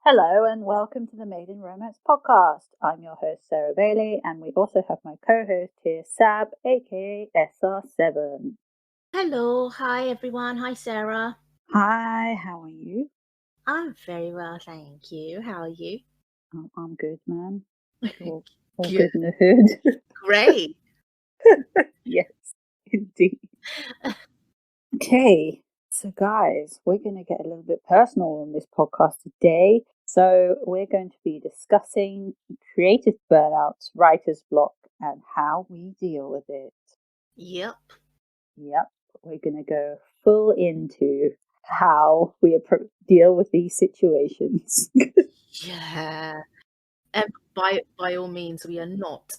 Hello and welcome to the Made in Romance podcast. I'm your host, Sarah Bailey, and we also have my co-host here, Sab, aka Severn. Hello, hi everyone. Hi Sarah. Hi, how are you? I'm very well, thank you. How are you? I'm good, man. All Good. good in the hood. Great. Yes, indeed. Okay, so guys, we're going to get a little bit personal on this podcast today. So we're going to be discussing creative burnouts, writer's block, and how we deal with it. Yep. We're going to go full into how we deal with these situations. Yeah. And by all means, we're not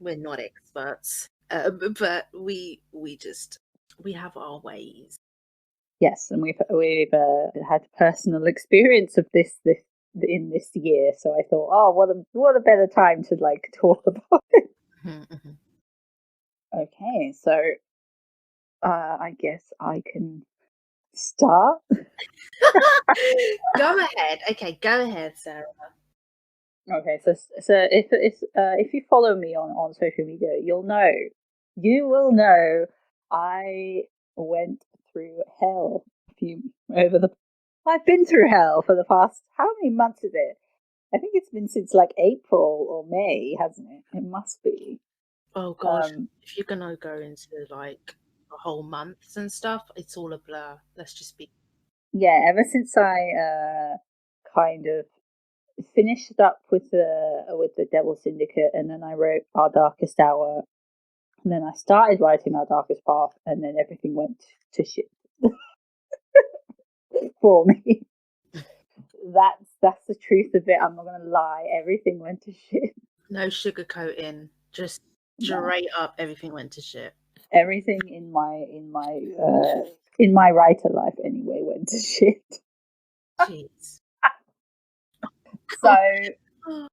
experts, but we have our ways. Yes, and we've had personal experience of this in this year, so I thought, oh, what a better time to talk about it. Mm-hmm. Okay, so I guess I can start. Go ahead. Okay, go ahead, Sarah. Okay, so if you follow me on social media, you will know I went through hell I've been through hell for the past, how many months is it? I think it's been since April or May, hasn't it? It must be. Oh gosh, if you're gonna go into a whole months and stuff, it's all a blur. Let's just be. Yeah, ever since I kind of finished up with the Devil Syndicate, and then I wrote Our Darkest Hour, and then I started writing Our Darkest Path, and then everything went to shit for me. That's the truth of it. I'm not gonna lie. Everything went to shit. No sugarcoating, just straight up. Everything went to shit. Everything in my writer life anyway went to shit. Jeez. So I'm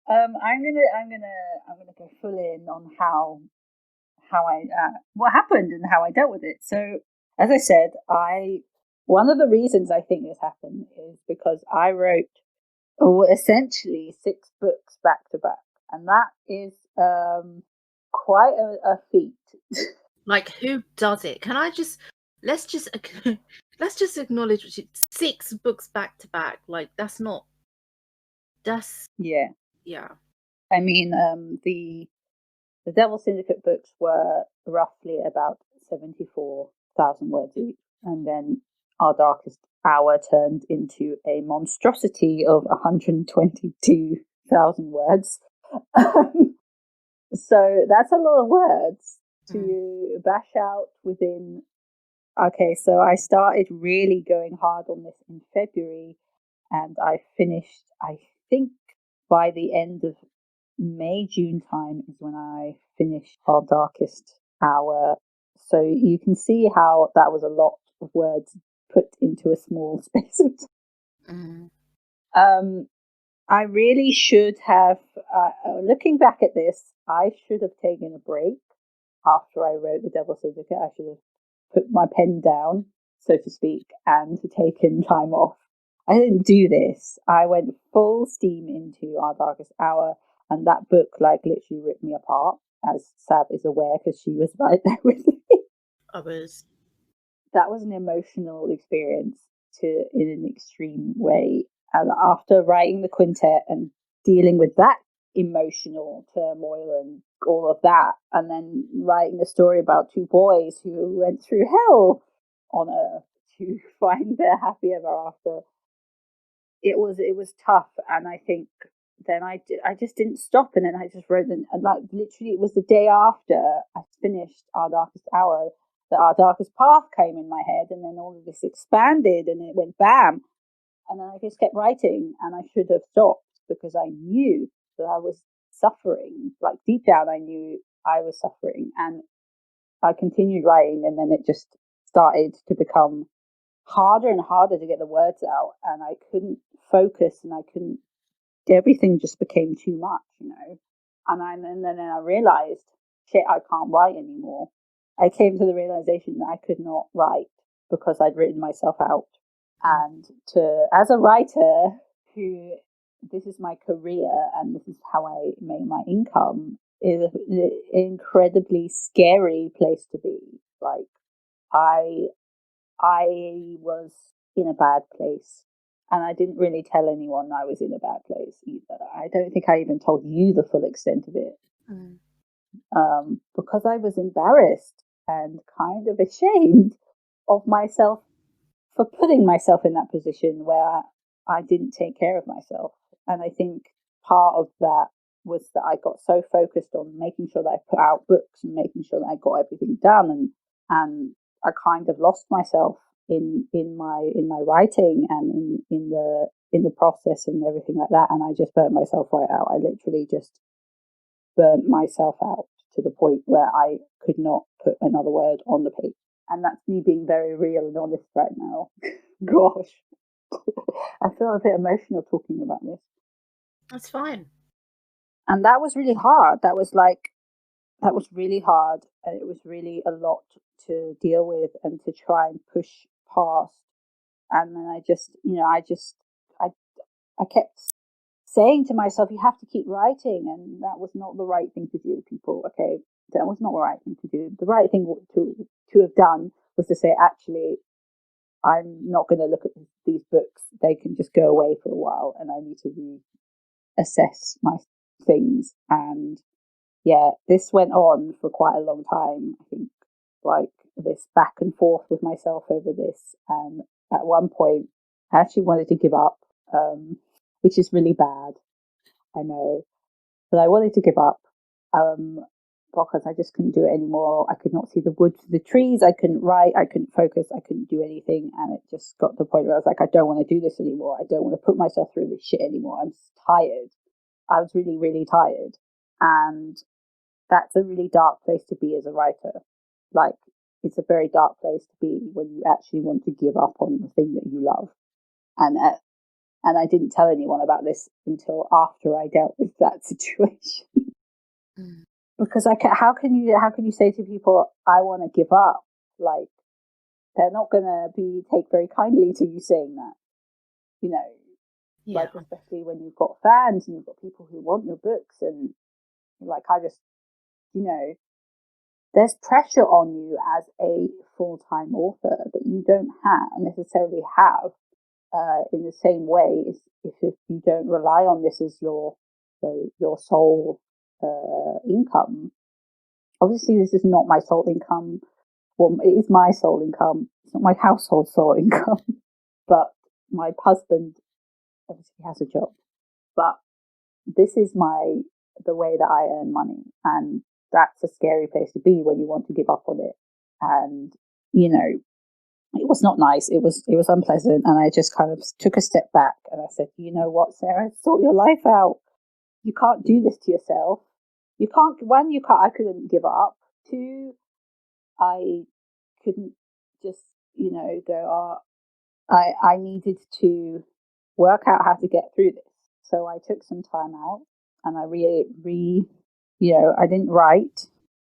gonna go full in on how I what happened and how I dealt with it. So as I said, one of the reasons I think this happened is because I wrote essentially 6 books back to back, and that is quite a feat. Like, who does it? Can I just let's just acknowledge 6 books back to back. Like, that's Yeah. yeah. I mean, the Devil Syndicate books were roughly about 74,000 words each, and then Our Darkest Hour turned into a monstrosity of 122,000 words. So that's a lot of words to bash out within. Okay, so I started really going hard on this in February, and I finished, I think, by the end of May, June time is when I finished Our Darkest Hour. So you can see how that was a lot of words put into a small space of time. I really should have, looking back at this, I should have taken a break after I wrote The Devil Syndicate. I should have put my pen down, so to speak, and taken time off. I didn't do this. I went full steam into Our Darkest Hour, and that book literally ripped me apart, as Sab is aware because she was right there with me. That was an emotional experience in an extreme way. And after writing the quintet and dealing with that emotional turmoil and all of that, and then writing a story about 2 boys who went through hell on Earth to find their happy ever after, it was tough. And I think then I just didn't stop, and then I just wrote them. And literally, it was the day after I finished Our Darkest Hour that Our Darkest Path came in my head, and then all of this expanded, and it went bam. And then I just kept writing, and I should have stopped because I knew that I was suffering. Deep down, I knew I was suffering, and I continued writing, and then it just started to become harder and harder to get the words out, and I couldn't focus, and everything just became too much. And then I realized, shit, I can't write anymore. I came to the realization that I could not write because I'd written myself out. And as a writer this is my career and this is how I make my income is an incredibly scary place to be. Like I was in a bad place. And I didn't really tell anyone I was in a bad place either. I don't think I even told you the full extent of it, because I was embarrassed and kind of ashamed of myself for putting myself in that position where I didn't take care of myself. And I think part of that was that I got so focused on making sure that I put out books and making sure that I got everything done, and I kind of lost myself in my writing and in the process and everything like that. And I just burnt myself right out. I literally just burnt myself out to the point where I could not put another word on the page. And that's me being very real and honest right now. Gosh. I feel a bit emotional talking about this. That's fine. And that was really hard. That was really hard. And it was really a lot to deal with and to try and push past. And then I kept saying to myself, you have to keep writing. And that was not the right thing to do, people. Okay. That was not the right thing to do. The right thing to have done was to say, actually, I'm not going to look at these books. They can just go away for a while, and I need to reassess my things. And yeah, this went on for quite a long time. I think like this back and forth with myself over this. And at one point, I actually wanted to give up, which is really bad. I know, but I wanted to give up. Because I just couldn't do it anymore. I could not see the wood for the trees. I couldn't write. I couldn't focus. I couldn't do anything. And it just got to the point where I was like, I don't want to do this anymore. I don't want to put myself through this shit anymore. I'm tired. I was really, really tired. And that's a really dark place to be as a writer. Like, it's a very dark place to be when you actually want to give up on the thing that you love. And I didn't tell anyone about this until after I dealt with that situation. Because how can you say to people, I want to give up? Like, they're not gonna take very kindly to you saying that, you know. Yeah. Like, especially when you've got fans and you've got people who want your books, and like, I just, there's pressure on you as a full-time author that you don't necessarily have in the same way if you don't rely on this as your sole income. Obviously, this is not my sole income. Well, it is my sole income. It's not my household sole income. But my husband obviously has a job. But this is the way that I earn money. And that's a scary place to be when you want to give up on it. And, it was not nice. It was unpleasant. And I just kind of took a step back and I said, you know what, Sarah, sort your life out. You can't do this to yourself. You can't, I couldn't give up. Two, I couldn't just, go, I needed to work out how to get through this. So I took some time out and I I didn't write.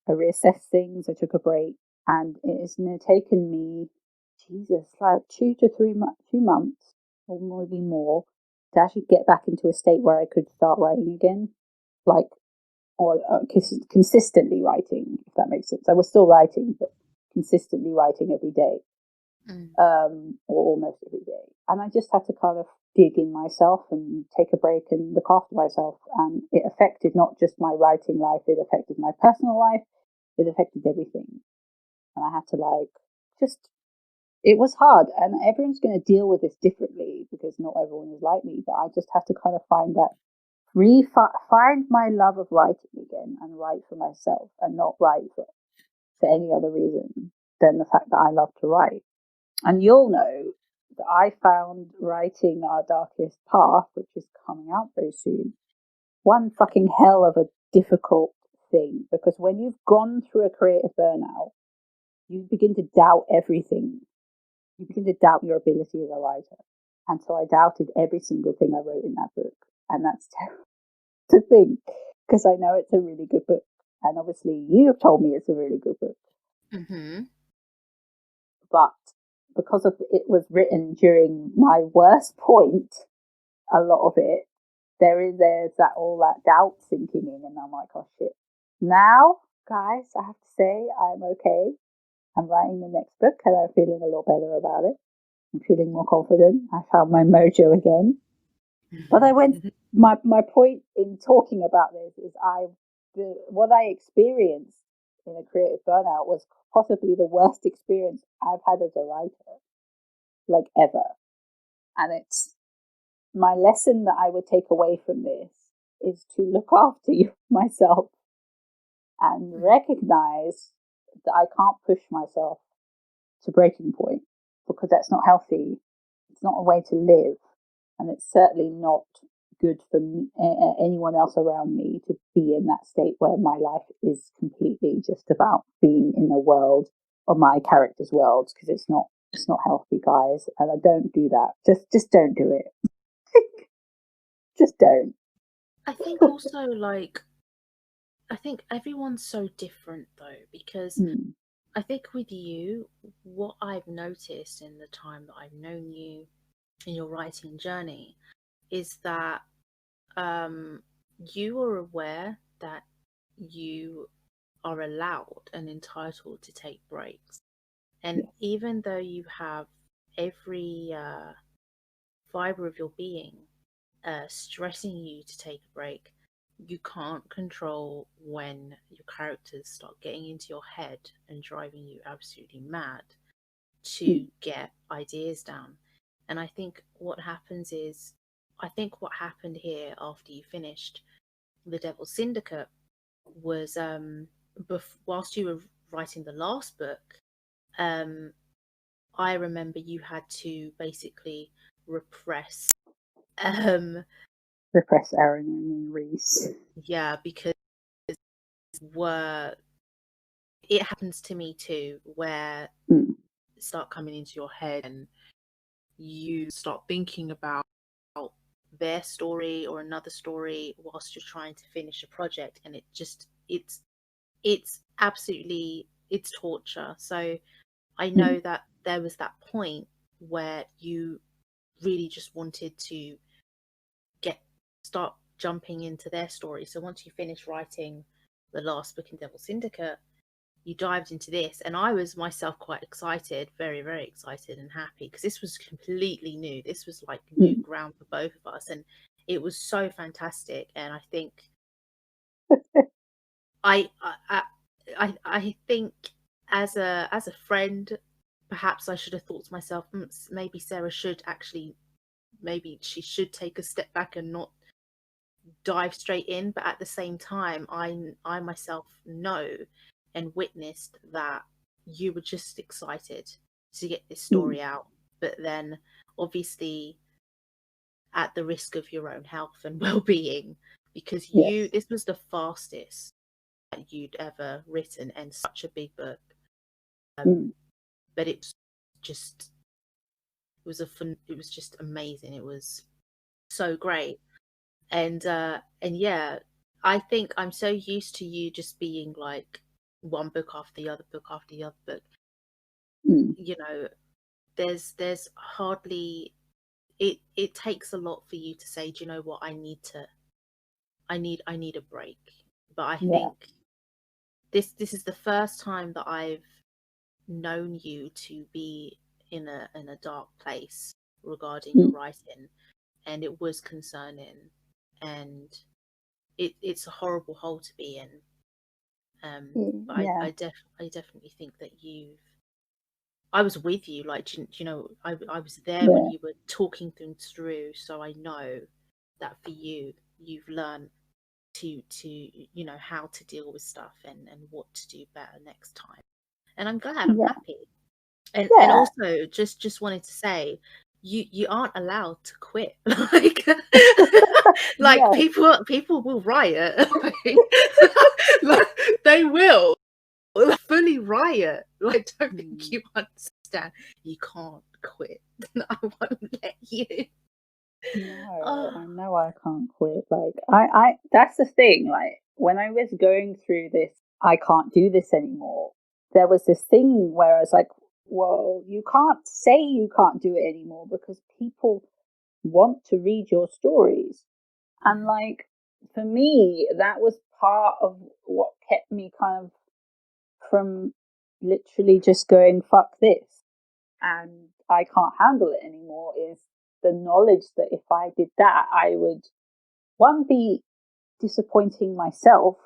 I reassessed things. I took a break, and it's taken me, Jesus, like 2 months or maybe more to actually get back into a state where I could start writing again. Like, or consistently writing, if that makes sense. I was still writing, but consistently writing every day, or almost every day. And I just had to kind of dig in myself and take a break and look after myself. And it affected not just my writing life, it affected my personal life, it affected everything. And I had to it was hard, and everyone's going to deal with this differently because not everyone is like me, but I just have to kind of find my love of writing again and write for myself and not write for any other reason than the fact that I love to write. And you'll know that I found writing Our Darkest Path, which is coming out very soon, one fucking hell of a difficult thing, because when you've gone through a creative burnout, you begin to doubt everything. You begin to doubt your ability as a writer. And so I doubted every single thing I wrote in that book. And that's terrible to think, because I know it's a really good book. And obviously you have told me it's a really good book. Mm-hmm. But because it was written during my worst point, a lot of it, there's that all that doubt sinking in, and I'm like, oh shit. Now, guys, I have to say I'm okay. I'm writing the next book, and I'm feeling a lot better about it. I'm feeling more confident. I found my mojo again. But my point in talking about this is what I experienced in a creative burnout was possibly the worst experience I've had as a writer, like ever. And it's my lesson that I would take away from this is to look after myself and recognize that I can't push myself to breaking point, because that's not healthy. It's not a way to live, and it's certainly not good for me, anyone else around me, to be in that state where my life is completely just about being in a world, or my character's worlds, because it's not healthy, guys. And I don't do that. Just don't do it. Just don't. I think also, like, I think everyone's so different though, because I think with you, what I've noticed in the time that I've known you in your writing journey is that you are aware that you are allowed and entitled to take breaks. And Yes. even though you have every fiber of your being stressing you to take a break, you can't control when your characters start getting into your head and driving you absolutely mad to get ideas down. And I think what happened here after you finished The Devil's Syndicate was whilst you were writing the last book, I remember you had to basically repress Aaron and Reese. yeah, because it happens to me too, where start coming into your head and you start thinking about their story or another story whilst you're trying to finish a project, and it's absolutely, it's torture. So I know that there was that point where you really just wanted to start jumping into their story. So once you finish writing the last book in Devil Syndicate, you dived into this, and I was myself quite excited, very, very excited and happy, because this was completely new. This was like new ground for both of us, and it was so fantastic. And I think I think as a friend, perhaps I should have thought to myself, maybe Sarah should actually, maybe she should take a step back and not dive straight in. But at the same time, I myself know and witnessed that you were just excited to get this story out, but then obviously at the risk of your own health and well-being, because this was the fastest that you'd ever written, and such a big book. But it was just amazing. It was so great. And yeah, I think I'm so used to you just being like one book after the other book after the other book. You know, there's hardly, it takes a lot for you to say, do you know what, I need a break. But I think this is the first time that I've known you to be in a dark place regarding your writing, and it was concerning, and it's a horrible hole to be in. But I definitely think that I was with you, like, you know, I was there when you were talking things through, so I know that for you've learned to you know how to deal with stuff and what to do better next time. And I'm glad, I'm happy. And also just wanted to say, you aren't allowed to quit. Like people will riot. Like, they will fully riot. Like, don't think you understand. You can't quit. I won't let you. No, I know I can't quit. Like I that's the thing. Like when I was going through this, I can't do this anymore. There was this thing where I was like, well, you can't say you can't do it anymore, because people want to read your stories. And like, for me, that was part of what kept me kind of from literally just going, fuck this, and I can't handle it anymore, is the knowledge that if I did that, I would, one, be disappointing myself,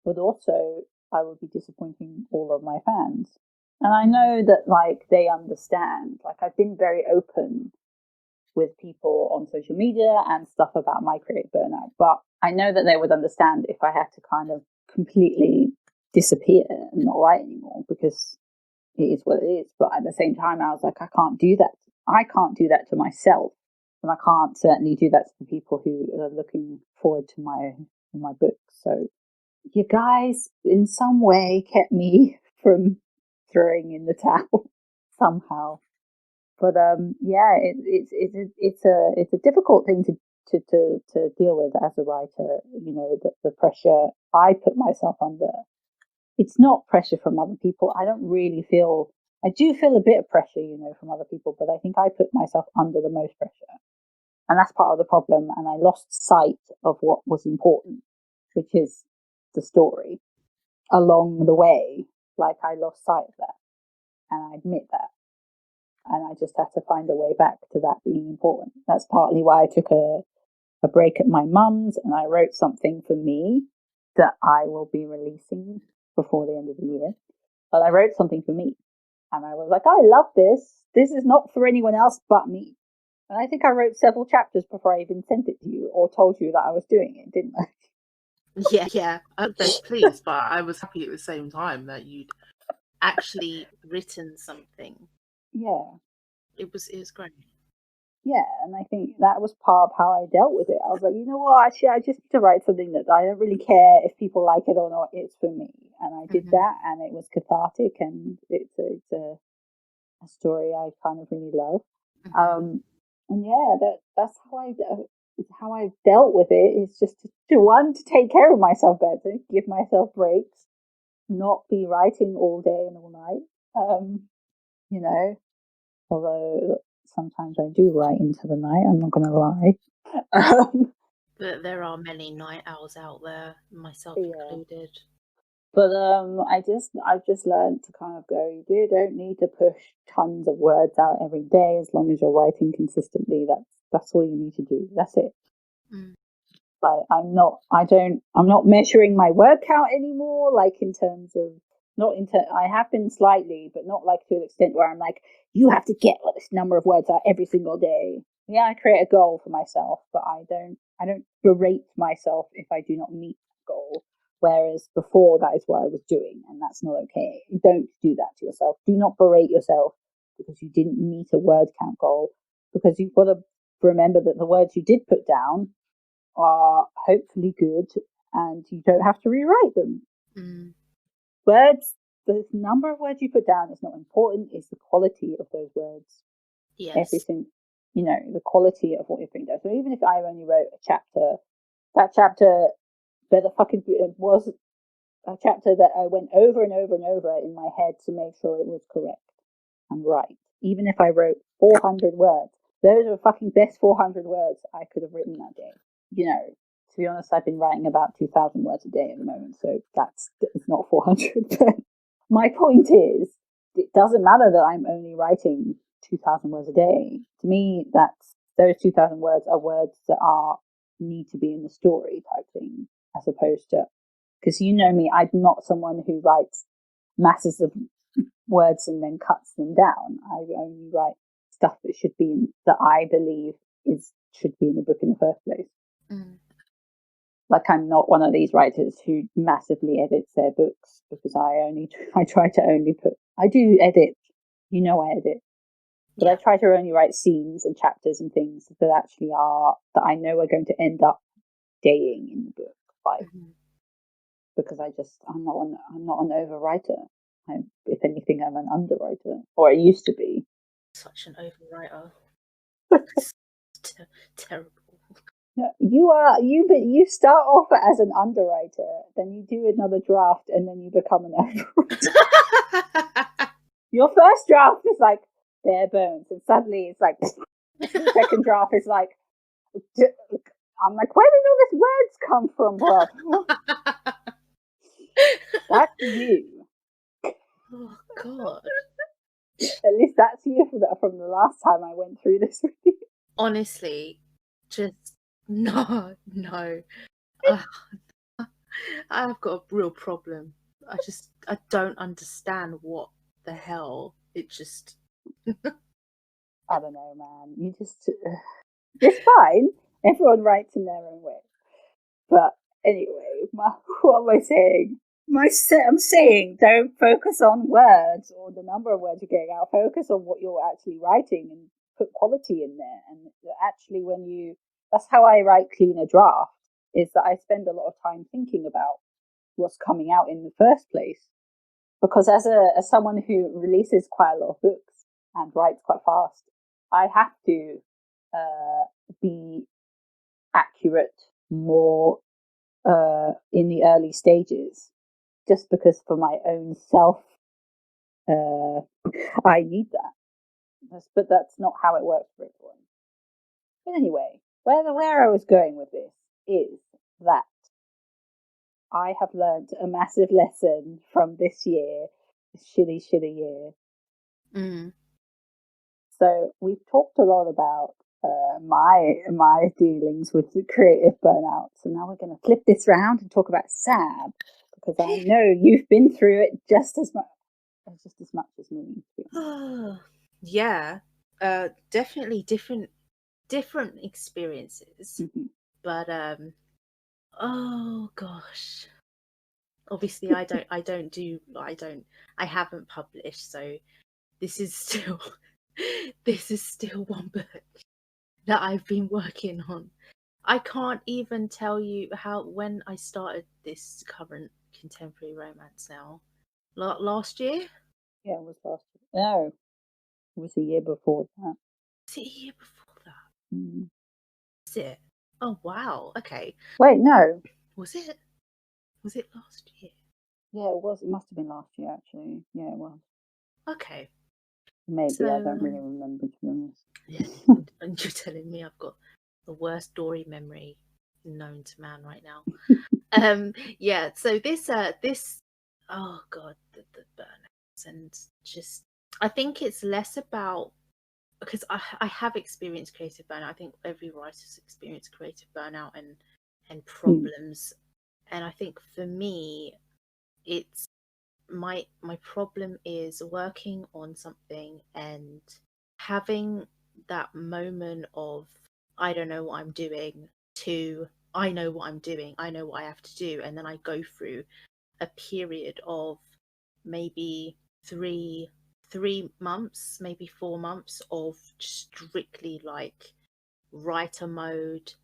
but also I would be disappointing all of my fans. And I know that, like, they understand. Like, I've been very open with people on social media and stuff about my creative burnout, but I know that they would understand if I had to kind of completely disappear and not write anymore, because it is what it is. But at the same time, I was like, I can't do that. I can't do that to myself, and I can't certainly do that to the people who are looking forward to my book. So you guys, in some way, kept me from throwing in the towel somehow. But yeah, it's a difficult thing to deal with as a writer. You know, the pressure I put myself under. It's not pressure from other people. I don't really feel. I do feel a bit of pressure, you know, from other people, but I think I put myself under the most pressure, and that's part of the problem. And I lost sight of what was important, which is the story. Along the way, like, I lost sight of that, and I admit that. And I just had to find a way back to that being important. That's partly why I took a break at my mum's, and I wrote something for me that I will be releasing before the end of the year. But I wrote something for me, and I was like, I love this. This is not for anyone else but me. And I think I wrote several chapters before I even sent it to you or told you that I was doing it, didn't I? Yeah. I was very pleased, but I was happy at the same time that you'd actually written something. Yeah. It was great. Yeah, and I think that was part of how I dealt with it. I was like, you know what, actually, I just need to write something that I don't really care if people like it or not. It's for me, and I did that, and it was cathartic, and it's a story I kind of really love. And yeah, that's how I dealt with it. Is just to take care of myself better, give myself breaks, not be writing all day and all night. You know, although sometimes I do write into the night, I'm not going to lie. But there are many night owls out there, myself Yeah. included. But I've just learned to kind of go, you don't need to push tons of words out every day as long as you're writing consistently. That's all you need to do. That's it. Like, I'm not measuring my word count anymore, like, in terms of, not into, I have been slightly, but not like to an extent where I'm like, you have to get this number of words out every single day. Yeah, I create a goal for myself, but I don't berate myself if I do not meet that goal. Whereas before, that is what I was doing, and that's not okay. Don't do that to yourself. Do not berate yourself because you didn't meet a word count goal, because you've got to remember that the words you did put down are hopefully good, and you don't have to rewrite them. Words, the number of words you put down is not important, it's the quality of those words. Yes. Everything, you know, the quality of what you're putting down. So even if I only wrote a chapter, that chapter better fucking was a chapter that I went over and over and over in my head to make sure it was correct and right. Even if I wrote 400 words, those are the fucking best 400 words I could have written that day. You know, to be honest, I've been writing about 2,000 words a day at the moment, so it's not 400. But my point is, it doesn't matter that I'm only writing 2,000 words a day. To me, those 2,000 words are words that need to be in the story type thing, as opposed to, because you know me, I'm not someone who writes masses of words and then cuts them down. I only write stuff that should be that I believe should be in the book in the first place. Like, I'm not one of these writers who massively edits their books, because I try to only I do edit, I edit, but I try to only write scenes and chapters and things that that I know are going to end up staying in the book, like, because I'm not an overwriter. If anything, I'm an underwriter, or I used to be. Such an overwriter. Terrible. You start off as an underwriter, then you do another draft, and then you become an overwriter. Your first draft is like bare bones, and suddenly it's like the second draft is like, I'm like, where did all these words come from, bro? That's you. Oh God. At least that's you from the last time I went through this with you. Honestly, just no. Uh, I've got a real problem. I don't understand what the hell. It just I don't know, man. You just it's fine. Everyone writes in their own way. But anyway, what am I saying? I'm saying don't focus on words or the number of words you're getting out. Focus on what you're actually writing and put quality in there. And actually, that's how I write clean a draft, is that I spend a lot of time thinking about what's coming out in the first place. Because as someone who releases quite a lot of books and writes quite fast, I have to be accurate more in the early stages, just because for my own self, I need that. But that's not how it works for everyone. But anyway, where I was going with this is that I have learned a massive lesson from this year, this shitty year. mm. So we've talked a lot about my dealings with the creative burnout. So now we're going to flip this round and talk about Sab, because I know you've been through it just as much as me. Yeah, definitely different experiences, Mm-hmm. but oh gosh, obviously I haven't published, so this is still this is still one book that I've been working on. I can't even tell you when I started this current contemporary romance now. Last year? Yeah, it was last year. No, it was the year before that. Was it a year before that? Mm. Was it? Oh wow. Okay. Wait, no. Was it? Was it last year? Yeah, it was. It must have been last year, actually. Yeah, it was. Okay. Maybe, I So don't really remember, to be honest. yeah, and you're telling me I've got the worst Dory memory known to man right now. Yeah, so this oh god, the burnouts, and just I think it's less about, because I have experienced creative burnout. I think every writer's experienced creative burnout and problems. And I think for me, it's my problem is working on something and having that moment of I don't know what I'm doing to I know what I'm doing, I know what I have to do, and then I go through a period of maybe three months, maybe 4 months of strictly like writer mode.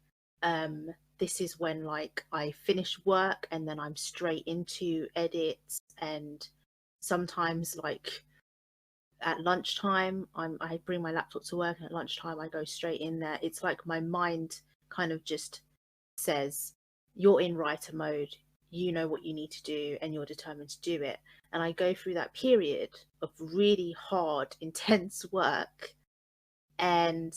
This is when like I finish work and then I'm straight into edits, and sometimes like at lunchtime I bring my laptop to work, and at lunchtime I go straight in there. It's like my mind kind of just says, you're in writer mode, you know what you need to do, and you're determined to do it. And I go through that period of really hard intense work, and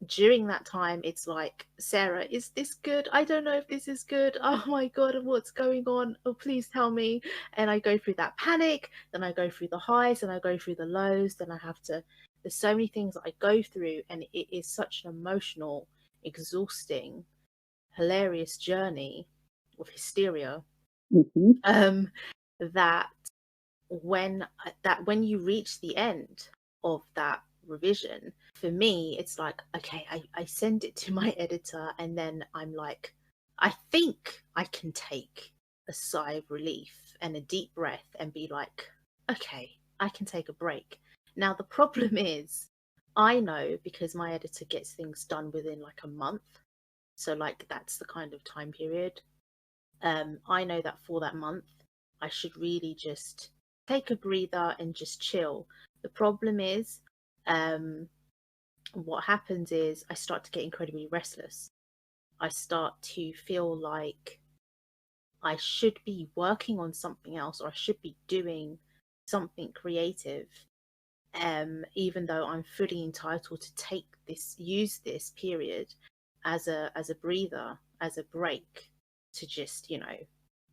during that time it's like, Sarah, is this good? I don't know if this is good. Oh my god, what's going on? Oh, please tell me. And I go through that panic, then I go through the highs, and I go through the lows, then I have to, there's so many things that I go through, and it is such an emotional, exhausting, hilarious journey of hysteria. Mm-hmm. That when you reach the end of that revision, for me it's like, okay, I send it to my editor, and then I'm like, I think I can take a sigh of relief and a deep breath and be like, okay, I can take a break. Now the problem is, I know, because my editor gets things done within like a month, so like that's the kind of time period. I know that for that month I should really just take a breather and just chill. The problem is, what happens is I start to get incredibly restless. I start to feel like I should be working on something else, or I should be doing something creative, even though I'm fully entitled to use this period as a breather, as a break, to just,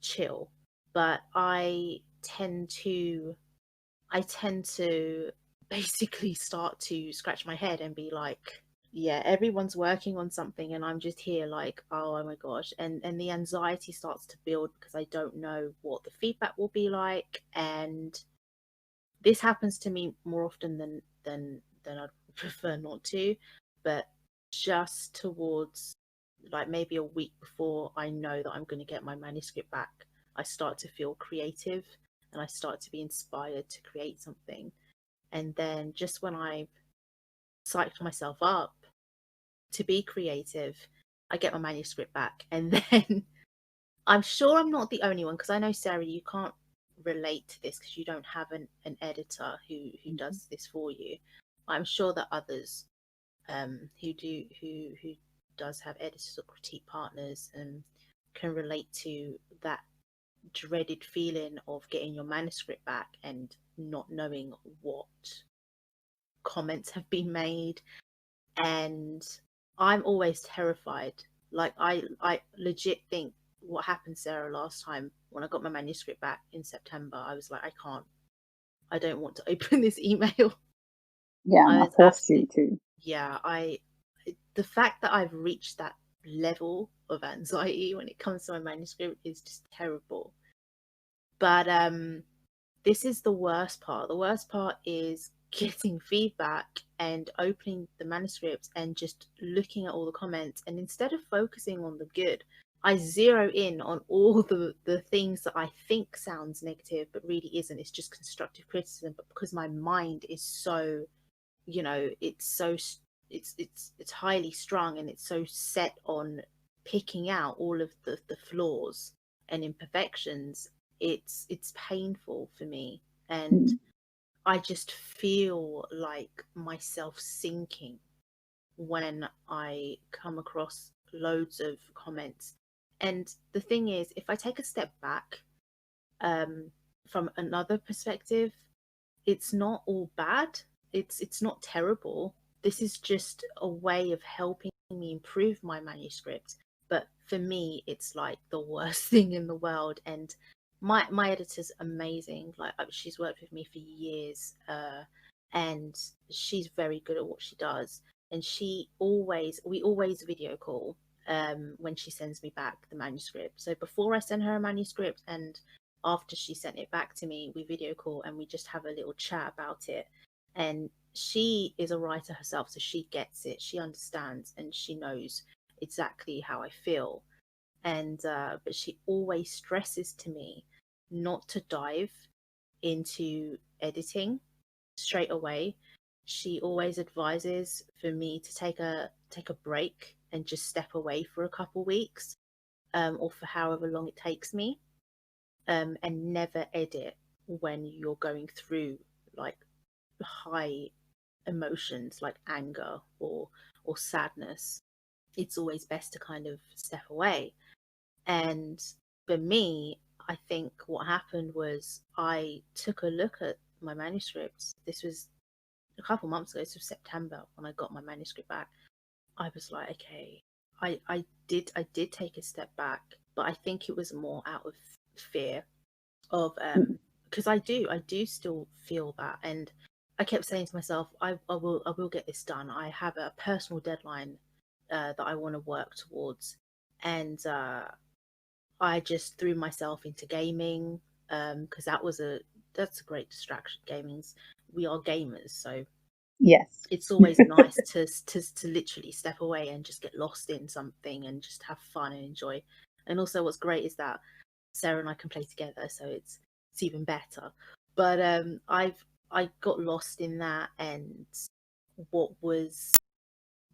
chill. But I tend to basically start to scratch my head and be like, yeah, everyone's working on something and I'm just here like, oh my gosh. And the anxiety starts to build because I don't know what the feedback will be like. And this happens to me more often than I'd prefer not to. But just towards like maybe a week before I know that I'm going to get my manuscript back, I start to feel creative and I start to be inspired to create something. And then just when I've psyched myself up to be creative, I get my manuscript back. And then I'm sure I'm not the only one, because I know, Sarah, you can't relate to this because you don't have an editor who does this for you. I'm sure that others who does have editors or critique partners and can relate to that dreaded feeling of getting your manuscript back and not knowing what comments have been made. And I'm always terrified. Like I legit think what happened, Sarah, last time when I got my manuscript back in September, I was like, I don't want to open this email. Yeah, and I I was forced you absolutely, to. yeah, the fact that I've reached that level of anxiety when it comes to my manuscript is just terrible. But this is the worst part. The worst part is getting feedback and opening the manuscript and just looking at all the comments. And instead of focusing on the good, I zero in on all the things that I think sounds negative, but really isn't. It's just constructive criticism. But because my mind is so, it's so, it's highly strung and it's so set on picking out all of the flaws and imperfections, it's painful for me. And Mm. I just feel like myself sinking when I come across loads of comments. And the thing is, if I take a step back, from another perspective, it's not all bad. It's not terrible. This is just a way of helping me improve my manuscript. But for me, it's like the worst thing in the world. And my editor's amazing. Like, she's worked with me for years, and she's very good at what she does. And we always video call when she sends me back the manuscript. So before I send her a manuscript and after she sent it back to me, we video call and we just have a little chat about it. And she is a writer herself, so she gets it, she understands, and she knows exactly how I feel. And but she always stresses to me not to dive into editing straight away. She always advises for me to take a break and just step away for a couple weeks, or for however long it takes me, and never edit when you're going through like high emotions like anger or sadness. It's always best to kind of step away. And for me, I think what happened was I took a look at my manuscript. This was a couple months ago, so September, when I got my manuscript back. I was like, okay, I did take a step back, but I think it was more out of fear of Mm. because I do still feel that. And I kept saying to myself, I will get this done. I have a personal deadline that I want to work towards. And I just threw myself into gaming, because that's a great distraction. Gaming's We are gamers, so Yes. it's always nice to literally step away and just get lost in something and just have fun and enjoy. And also what's great is that Sarah and I can play together, so it's even better. But I got lost in that. And what was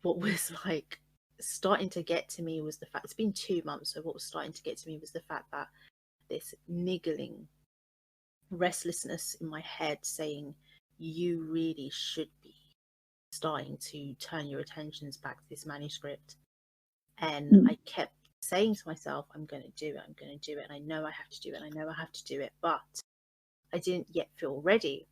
what was like starting to get to me was the fact, it's been 2 months, so what was starting to get to me was the fact that this niggling restlessness in my head saying, you really should be starting to turn your attentions back to this manuscript. And Mm. I kept saying to myself, I'm going to do it, I'm going to do it, and I know I have to do it, and I know I have to do it, but I didn't yet feel ready.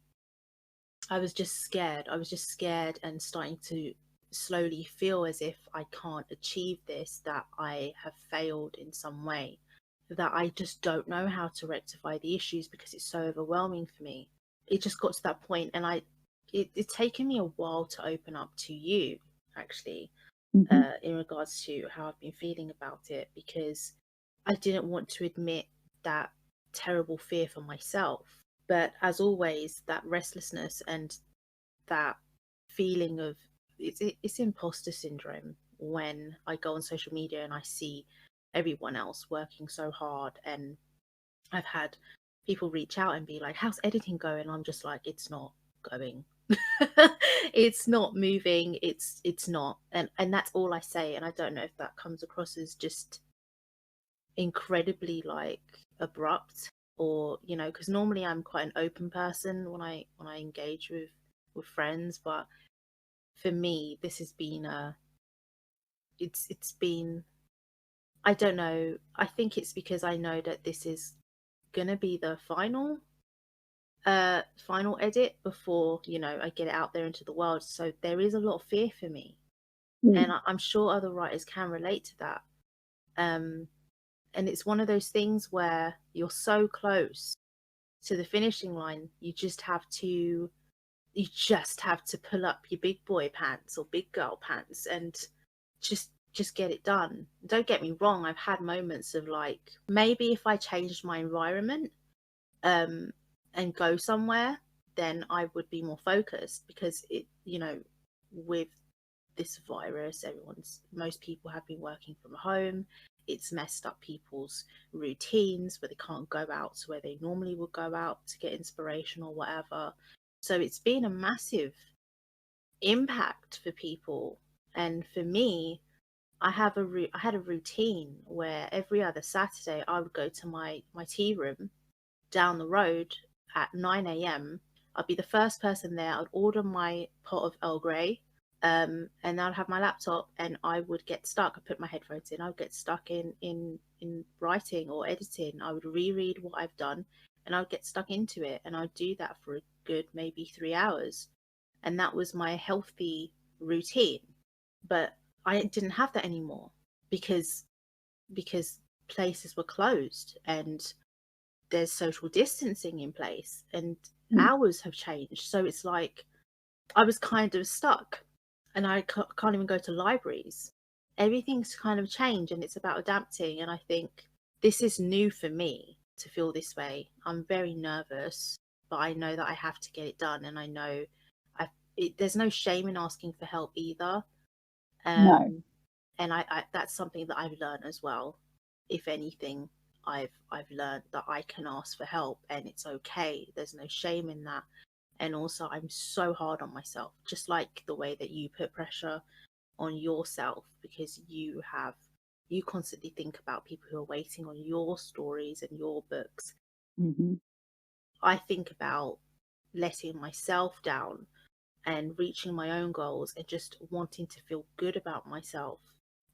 I was just scared. I was just scared and starting to slowly feel as if I can't achieve this, that I have failed in some way, that I just don't know how to rectify the issues because it's so overwhelming for me. It just got to that point, and it's taken me a while to open up to you, actually, Mm-hmm. in regards to how I've been feeling about it, because I didn't want to admit that terrible fear for myself. But as always, that restlessness and that feeling of it's imposter syndrome when I go on social media and I see everyone else working so hard, and I've had people reach out and be like, "How's editing going?" I'm just like, "It's not going." It's not moving. It's not, and that's all I say. And I don't know if that comes across as just incredibly like abrupt, or because normally I'm quite an open person when I engage with friends, but for me this has been it's been, I don't know, I think it's because I know that this is gonna be the final edit before I get it out there into the world, so there is a lot of fear for me, and Mm. I'm sure other writers can relate to that. um and it's one of those things where you're so close to the finishing line, you just have to pull up your big boy pants or big girl pants and just get it done. Don't get me wrong, I've had moments of like, maybe if I changed my environment um and go somewhere, then I would be more focused, because with this virus, most people have been working from home. It's messed up people's routines where they can't go out to where they normally would go out to get inspiration or whatever. So it's been a massive impact for people. And for me, I had a routine where every other Saturday I would go to my tea room down the road at 9 a.m. I'd be the first person there. I'd order my pot of Earl Grey, and I'd have my laptop, and I would get stuck. I put my headphones in. I would get stuck in writing or editing. I would reread what I've done, and I would get stuck into it. And I'd do that for a good maybe 3 hours, and that was my healthy routine. But I didn't have that anymore because places were closed, and there's social distancing in place, and Mm. hours have changed. So it's like I was kind of stuck, and I can't even go to libraries. Everything's kind of changed, and it's about adapting. And I think this is new for me to feel this way. I'm very nervous, but I know that I have to get it done, and I know there's no shame in asking for help either. No. Um, and I that's something that I've learned as well. If anything, I've learned that I can ask for help, and it's okay. There's no shame in that. And also, I'm so hard on myself, just like the way that you put pressure on yourself, because you constantly think about people who are waiting on your stories and your books. Mm-hmm. I think about letting myself down and reaching my own goals and just wanting to feel good about myself,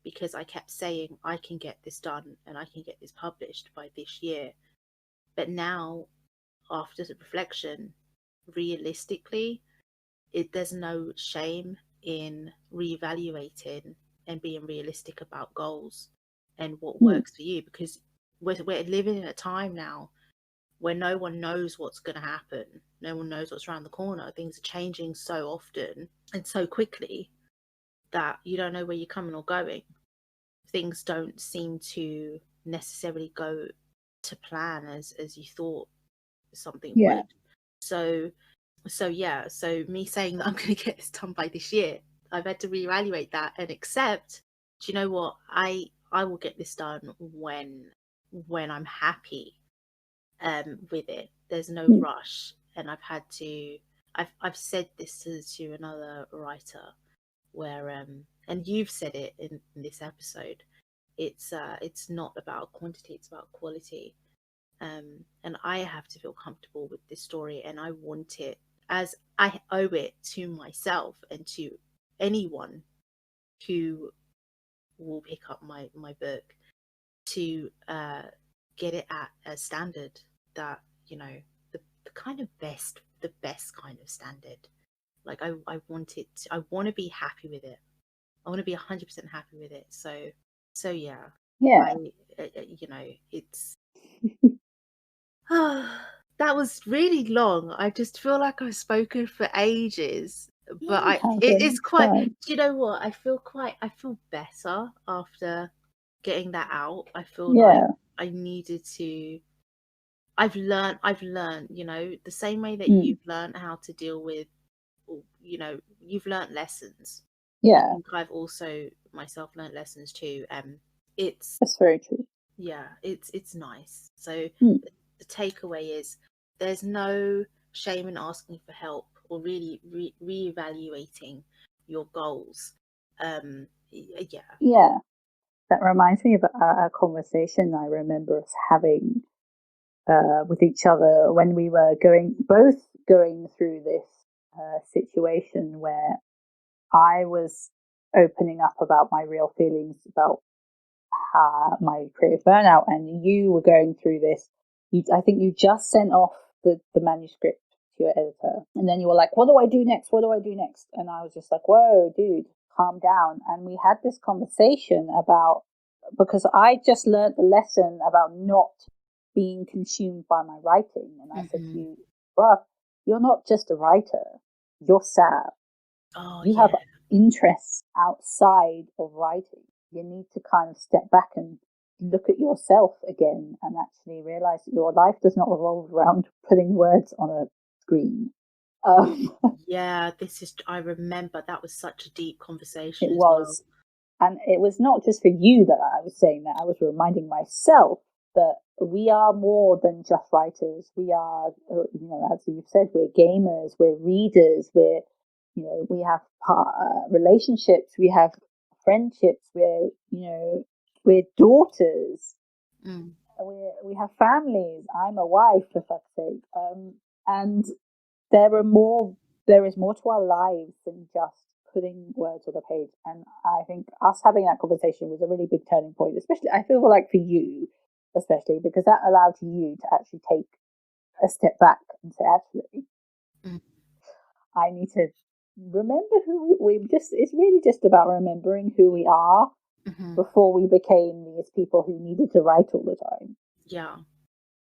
because I kept saying I can get this done and I can get this published by this year. But now, after the reflection, realistically, there's no shame in reevaluating and being realistic about goals and what Mm. works for you, because we're living in a time now where no one knows what's going to happen. No one knows what's around the corner. Things are changing so often and so quickly that you don't know where you're coming or going. Things don't seem to necessarily go to plan as you thought something Yeah. would. So yeah, so me saying that I'm going to get this done by this year, I've had to reevaluate that and accept, do you know what, I will get this done when I'm happy with it. There's no Mm. rush. And I've said this to another writer, where and you've said it in this episode, it's not about quantity, it's about quality. And I have to feel comfortable with this story, and I want it, as I owe it to myself and to anyone who will pick up my book, to get it at a standard that, the kind of the best kind of standard. Like I want to be happy with it. I want to be 100% happy with it. So yeah, Yeah. I, it's, that was really long. I just feel like I've spoken for ages, but No, it hasn't. it's It's quite, fine. do you know what? I feel better after getting that out. I feel like Yeah. I needed to, I've learned, the same way that Mm. you've learned how to deal with, you've learned lessons. I Yeah. think I've also myself learned lessons too. It's, That's very true. yeah, it's nice. So Mm. the takeaway is there's no shame in asking for help or really reevaluating your goals. Yeah. Yeah. That reminds me of a conversation I remember us having with each other when we were both going through this situation where I was opening up about my real feelings about my creative burnout, and you were going through this. I think you just sent off the manuscript to your editor, and then you were like, "What do I do next? What do I do next?" And I was just like, "Whoa, dude, calm down." And we had this conversation about, because I just learned the lesson about not being consumed by my writing, and I said to Hmm. you, "Bruh, you're not just a writer. You're Sab. Oh You yeah. have interests outside of writing. You need to kind of step back and look at yourself again and actually realize that your life does not revolve around putting words on a screen." Um, Yeah, I remember that was such a deep it conversation as well. was. And it was not just for you that I was saying that, I was reminding myself that we are more than just writers. We are, as you've said, we're gamers, we're readers, we have relationships, we have friendships, we're daughters, Mm. we have families. I'm a wife, for fuck's sake. And there are more there is more to our lives than just putting words on a page. And I think us having that conversation was a really big turning point, especially I feel like for you, especially because that allowed you to actually take a step back and say, actually, Mm. I need to remember who we just it's really just about remembering who we are Hmm. before we became these people who needed to write all the time. Yeah.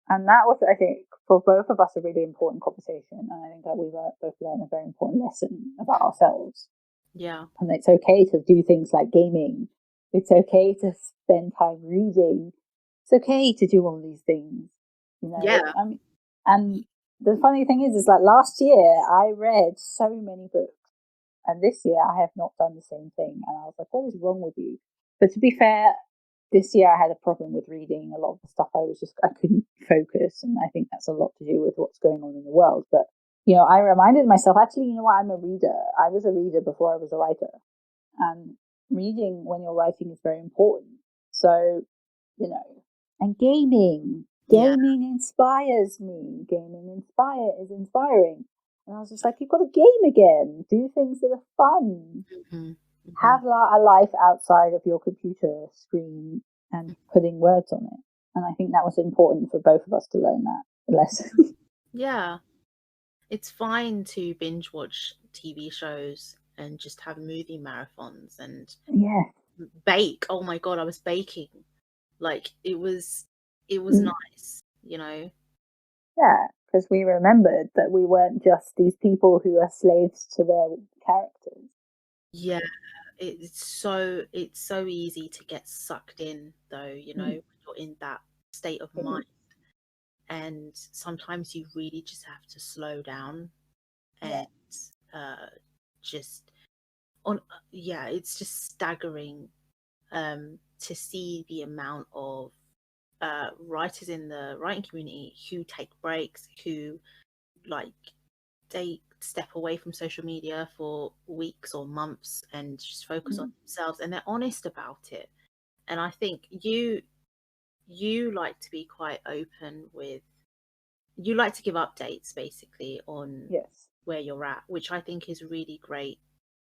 And that was, I think, for both of us, a really important conversation. And I think that we both learned a very important lesson about ourselves. Yeah. And it's okay to do things like gaming. It's okay to spend time reading. It's okay to do all these things. Yeah. And the funny thing is like last year I read so many books, and this year I have not done the same thing. And I was like, what is wrong with you? But to be fair, this year I had a problem with reading. A lot of the stuff I couldn't focus. And I think that's a lot to do with what's going on in the world. But, I reminded myself, actually, you know what? I'm a reader. I was a reader before I was a writer. And reading when you're writing is very important. So, and gaming. Yeah. Gaming inspires me. Is inspiring. And I was just like, you've got to game again. Do things that are fun. Hmm. Hmm. Have a life outside of your computer screen and putting words on it. And I think that was important for both of us to learn that lesson. Yeah. It's fine to binge watch TV shows and just have movie marathons and Yeah. bake. Oh my God, I was baking. Like it was Mm. nice. Yeah. Because we remembered that we weren't just these people who are slaves to their characters. Yeah, it's so easy to get sucked in though, Mm. when you're in that state of It mind. is. And sometimes you really just have to slow down Yeah. and just on yeah, it's just staggering to see the amount of writers in the writing community who take breaks, who like they step away from social media for weeks or months and just focus on Mm. themselves, and they're honest about it. And I think you like to be quite open with, you like to give updates basically on Yes. where you're at, which I think is really great.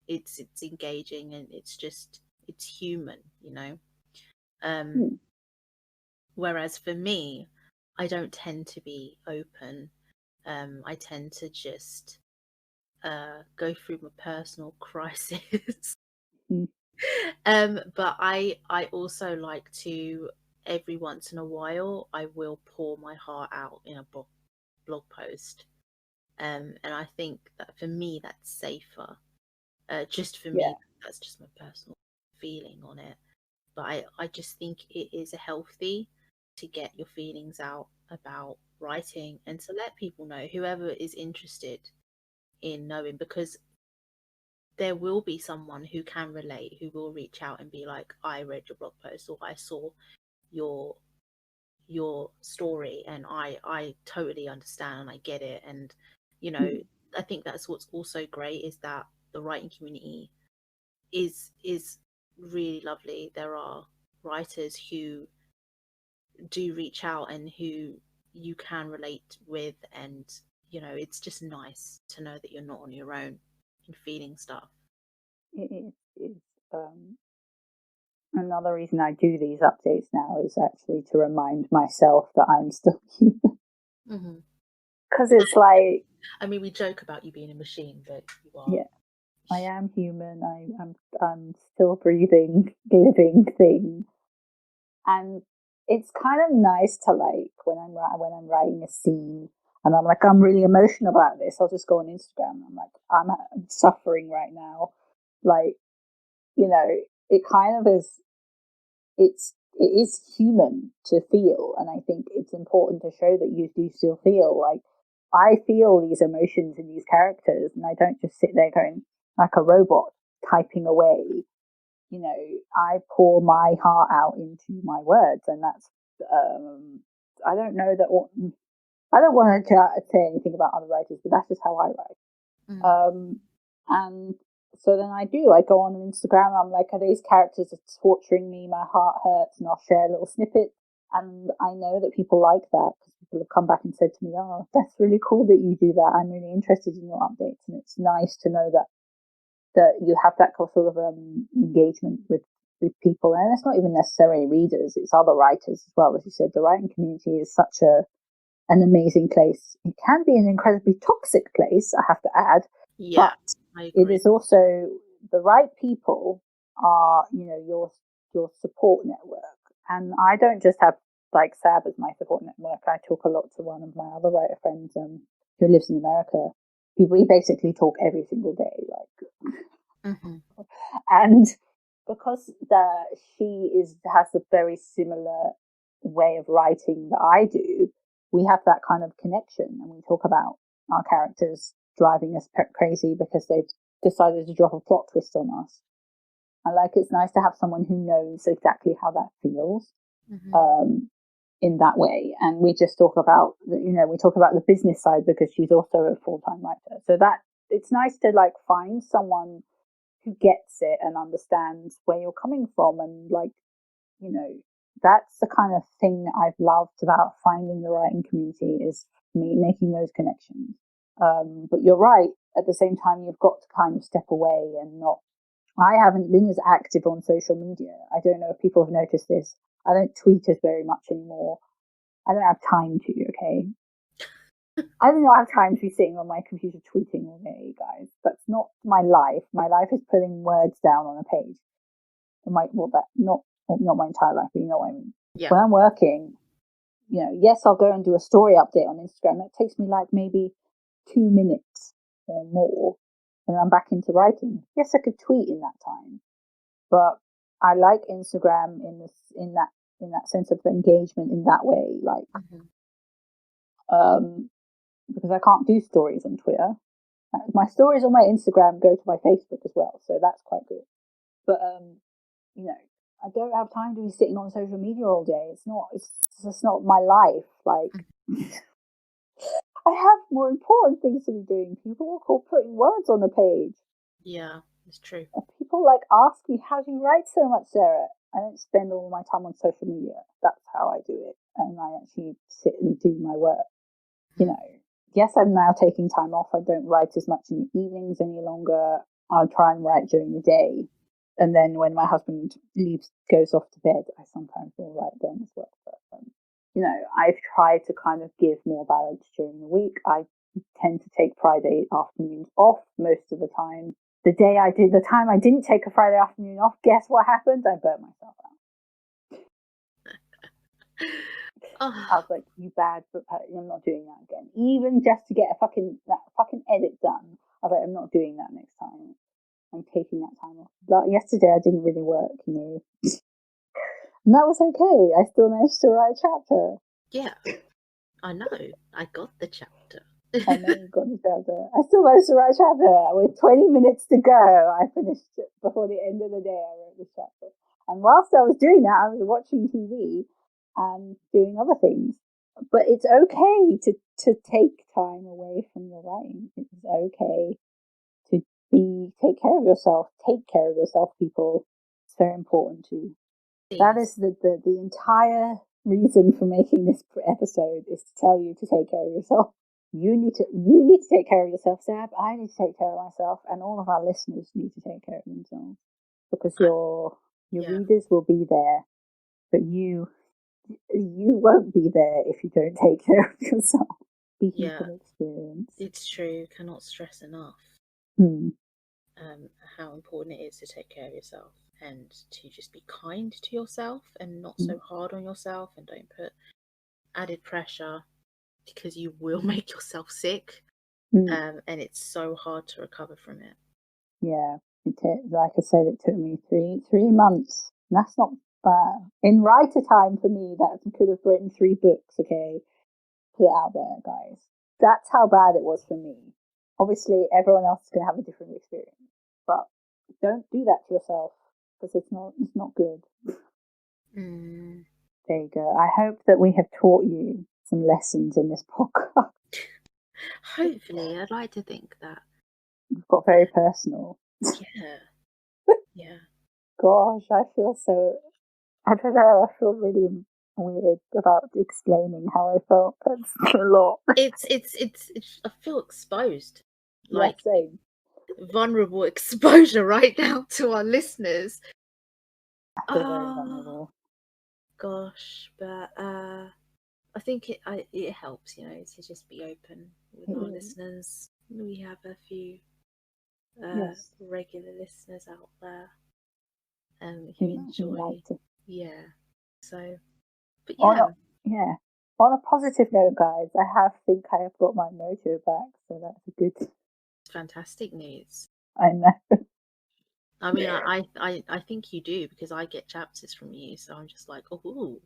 It's engaging and it's human. um Mm. Whereas for me, I don't tend to be open. I tend to just go through my personal crisis Mm. But I also like to, every once in a while, I will pour my heart out in a blog post. And I think that for me that's safer. Just for Yeah, me, that's just my personal feeling on it. But I just think it is healthy to get your feelings out about writing and to let people know, whoever is interested in knowing, because there will be someone who can relate, who will reach out and be like, I read your blog post, or I saw your story, and I totally understand and I get it. And I think that's what's also great, is that the writing community is really lovely. There are writers who do reach out and who you can relate with, and it's just nice to know that you're not on your own in feeling stuff. it is. Another reason I do these updates now is actually to remind myself that I'm still human. Hmm. Because it's like, I mean, we joke about you being a machine, but you are. yeah, I am human. I'm still breathing, living thing, and it's kind of nice to like when I'm writing a scene and I'm like, I'm really emotional about this. I'll just go on Instagram and I'm like, I'm suffering right now, like, you know, it kind of is. It is human to feel, and I think it's important to show that you do still feel. Like, I feel these emotions in these characters, and I don't just sit there going like a robot typing away. I pour my heart out into my words, and that's I don't know that I don't want to say anything about other writers, but that's just how I write. Mm. Um, and so then I go on Instagram. I'm like, are these characters are torturing me? My heart hurts, and I'll share a little snippet. And I know that people like that because people have come back and said to me, "Oh, that's really cool that you do that. I'm really interested in your updates." And it's nice to know that you have that sort of engagement with people, and it's not even necessarily readers; it's other writers as well. As you said, the writing community is such an amazing place. It can be an incredibly toxic place, I have to add, Yeah, but I it agree. is also the right people are, your support network. And I don't just have like Sab as my support network. I talk a lot to one of my other writer friends who lives in America. Who we basically talk every single day, like, Hmm. and because she has a very similar way of writing that I do, we have that kind of connection, and we talk about our characters driving us crazy because they've decided to drop a plot twist on us. And like, it's nice to have someone who knows exactly how that feels, Hmm. um, in that way. And we just talk about, we talk about the business side because she's also a full-time writer. So that it's nice to like find someone who gets it and understands where you're coming from, and like, you know that's the kind of thing that I've loved about finding the writing community, is me making those connections. But you're right, at the same time you've got to kind of step away and not. I haven't been as active on social media. I don't know if people have noticed this. I don't tweet as very much anymore. I don't have time to. Okay, I don't have time to be sitting on my computer tweeting all day, guys. That's not my life. My life is putting words down on a page. That not my entire life, but you know what I mean. Yeah. When I'm working, yes, I'll go and do a story update on Instagram. That takes me like maybe 2 minutes or more, and I'm back into writing. Yes, I could tweet in that time, but I like Instagram in that sense of engagement in that way, like, Hmm. um, because I can't do stories on Twitter. My stories on my Instagram go to my Facebook as well, so that's quite good. But you know, I don't have time to be sitting on social media all day. It's just not my life. Like, I have more important things to be doing. People are called putting words on a page. Yeah, it's true. People like ask me, how do you write so much, Sarah? I don't spend all my time on social media. That's how I do it. And I actually sit and do my work. You know, yes, I'm now taking time off. I don't write as much in the evenings any longer. I'll try and write during the day. And then when my husband goes off to bed, I sometimes will write then as well. But, I've tried to kind of give more balance during the week. I tend to take Friday afternoons off most of the time. the time I didn't take a Friday afternoon off, guess what happened? I burnt myself out. I was like, you bad, but I'm not doing that again. Even just to get that fucking edit done, I was like, I'm not doing that next time. I'm taking that time off. Like yesterday, I didn't really work, and that was okay. I still managed to write a chapter. Yeah, I know. I got the chapter. I know you got the chapter. I still managed to write a chapter. With 20 minutes to go, I finished it before the end of the day. I wrote this chapter. And whilst I was doing that, I was watching TV and doing other things. But it's okay to take time away from your writing. It's okay to take care of yourself. Take care of yourself, people. It's very important too. That is the entire reason for making this episode, is to tell you to take care of yourself. You need to take care of yourself, Sab. I need to take care of myself, and all of our listeners need to take care of themselves, because your readers will be there, but you won't be there if you don't take care of yourself. Speaking from experience, it's true. Cannot stress enough how important it is to take care of yourself and to just be kind to yourself and not so hard on yourself, and don't put added pressure, because you will make yourself sick. And it's so hard to recover from it. Yeah, like I said, it took me three months. That's not bad. In writer time for me, that could have written 3 books, okay? Put it out there, guys. That's how bad it was for me. Obviously, everyone else is going to have a different experience. But don't do that to yourself, because it's not good. There you go. I hope that we have taught you some lessons in this podcast. Hopefully, I'd like to think that. We've got very personal. Yeah. Gosh, I feel so... I don't know, I feel really weird about explaining how I felt. That's a lot. It's I feel exposed. Like, same. Vulnerable exposure right now to our listeners. I feel very vulnerable. Gosh, but I think it helps, to just be open with our listeners. We have a few regular listeners out there who enjoy. So, but yeah. On a positive note, guys, I think I have got my mojo back, so that's a good. Fantastic news. I know. I mean, I think you do, because I get chapters from you, so I'm just like, oh.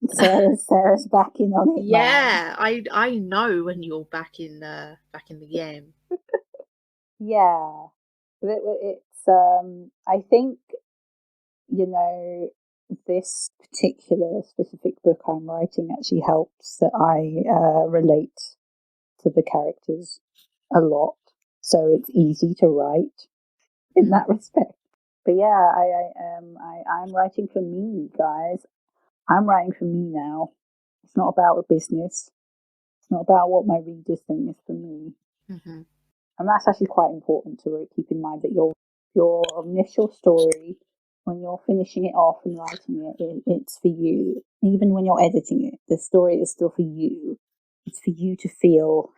Sarah's back in on it. Yeah, man. I know when you're back in the game. Yeah, it's I think, this particular specific book I'm writing actually helps that I relate to the characters a lot, so it's easy to write in that respect. But yeah, I'm writing for me, guys. I'm writing for me now. It's not about a business. It's not about what my readers think. It's for me. And that's actually quite important to keep in mind, that your initial story, when you're finishing it off and writing it's for you. Even when you're editing it, the story is still for you. It's for you to feel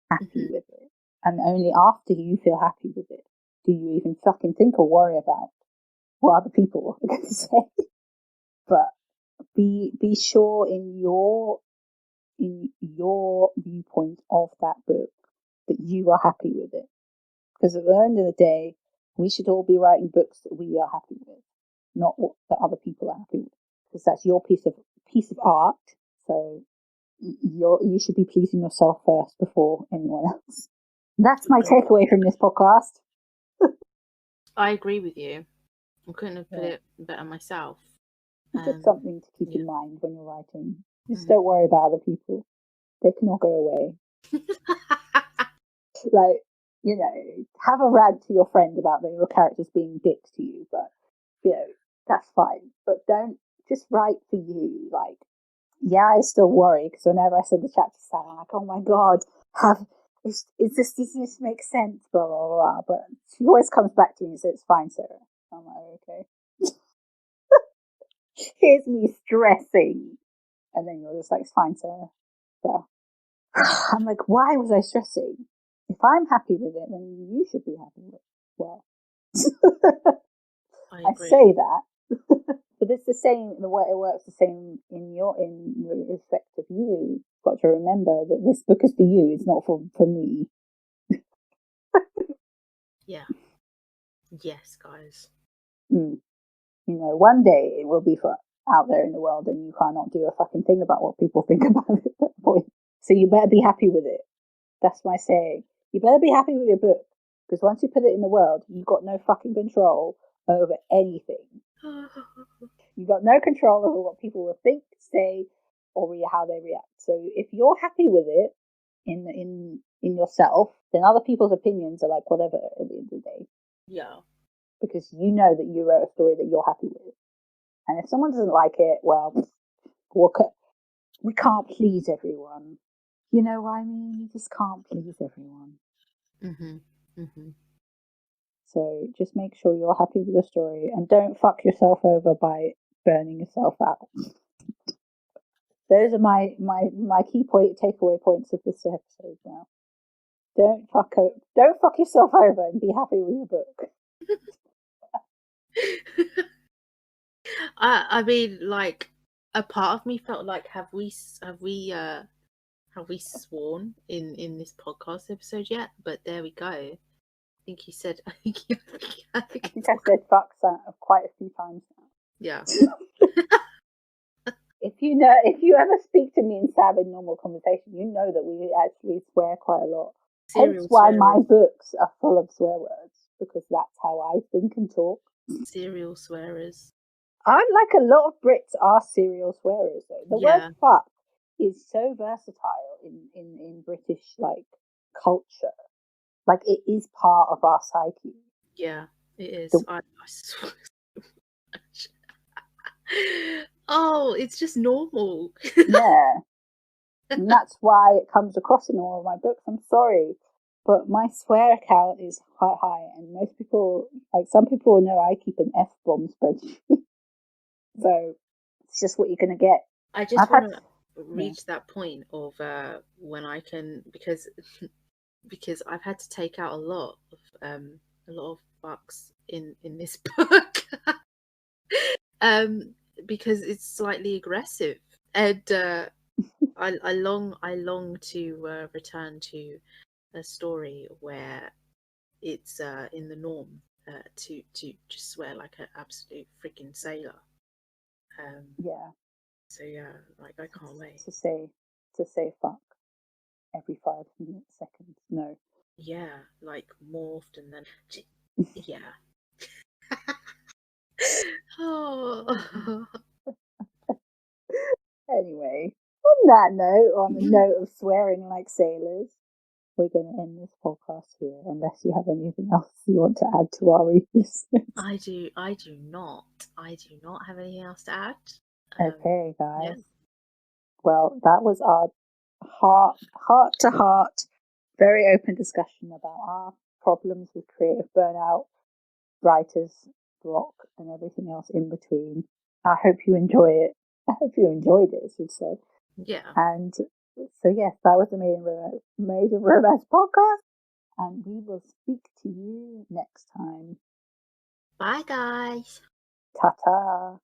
happy with it. And only after you feel happy with it do you even fucking think or worry about what other people are going to say. But be sure in your viewpoint of that book that you are happy with it. Because at the end of the day, we should all be writing books that we are happy with, not what the other people are happy with. Because that's your piece of art. So you should be pleasing yourself first before anyone else. That's my takeaway from this podcast. I agree with you. I couldn't have put it better myself. It's just something to keep in mind when you're writing. Just don't worry about other people. They can all go away. Like, have a rant to your friend about your characters being dicks to you, but, that's fine. But don't just write for you. Like, I still worry, because whenever I send the chapter to Sarah, I'm like, oh my God, does this make sense? Blah, blah, blah. But she always comes back to me and says, it's fine, Sarah. I'm like, okay. Here's me stressing. And then you're just like, it's fine, Sarah. So I'm like, why was I stressing? If I'm happy with it, then you should be happy with it. Well, I I agree. say that, but it's the same. The way it works the same in respect of you. You've got to remember that this book is for you. It's not for me. Yeah. Yes, guys. You know, one day it will be for out there in the world, and you cannot do a fucking thing about what people think about it at that point. So you better be happy with it. That's my saying. You better be happy with your book, because once you put it in the world, you've got no fucking control over anything. You've got no control over what people will think, say, or how they react. So if you're happy with it in yourself, then other people's opinions are like whatever at the end of the day. Yeah. Because you know that you wrote a story that you're happy with. And if someone doesn't like it, well, we can't please everyone. You know what I mean? You just can't please everyone. So just make sure you're happy with the story and don't fuck yourself over by burning yourself out. Those are my key takeaway points of this episode now. Don't fuck yourself over and be happy with your book. I mean, like, a part of me felt like, have we sworn in this podcast episode yet? But there we go. I think you said. I think I said fuck quite a few times now. Yeah. If you ever speak to me and Sab in normal conversation, you know that we actually swear quite a lot. Hence why my books are full of swear words, because that's how I think and talk. Serial swearers. Like a lot of Brits are serial swearers though. The word fuck is so versatile in British like culture. Like it is part of our psyche. Yeah, it is. I swear so much. Oh, it's just normal. Yeah. And that's why it comes across in all of my books. I'm sorry, but my swear count is quite high, and most people, like some people, know I keep an F-bomb spreadsheet. So it's just what you're going to get. I just want to reach that point of when I can, because I've had to take out a lot of fucks in this book, because it's slightly aggressive, and I long to return to a story where it's in the norm to just swear like an absolute freaking sailor. Yeah. So yeah, like I can't wait to say fuck every 5 seconds. No. Yeah, like more often than yeah. Oh. Anyway, on that note, on the note of swearing like sailors, we're going to end this podcast here, unless you have anything else you want to add to our listeners. I do not have anything else to add. Okay, guys. Yeah. Well, that was our heart to heart, very open discussion about our problems with creative burnout, writer's block, and everything else in between. I hope you enjoy it. I hope you enjoyed it, I should say. Yeah. And so, yes, that was the Made in Romance podcast. And we will speak to you next time. Bye, guys. Ta-ta.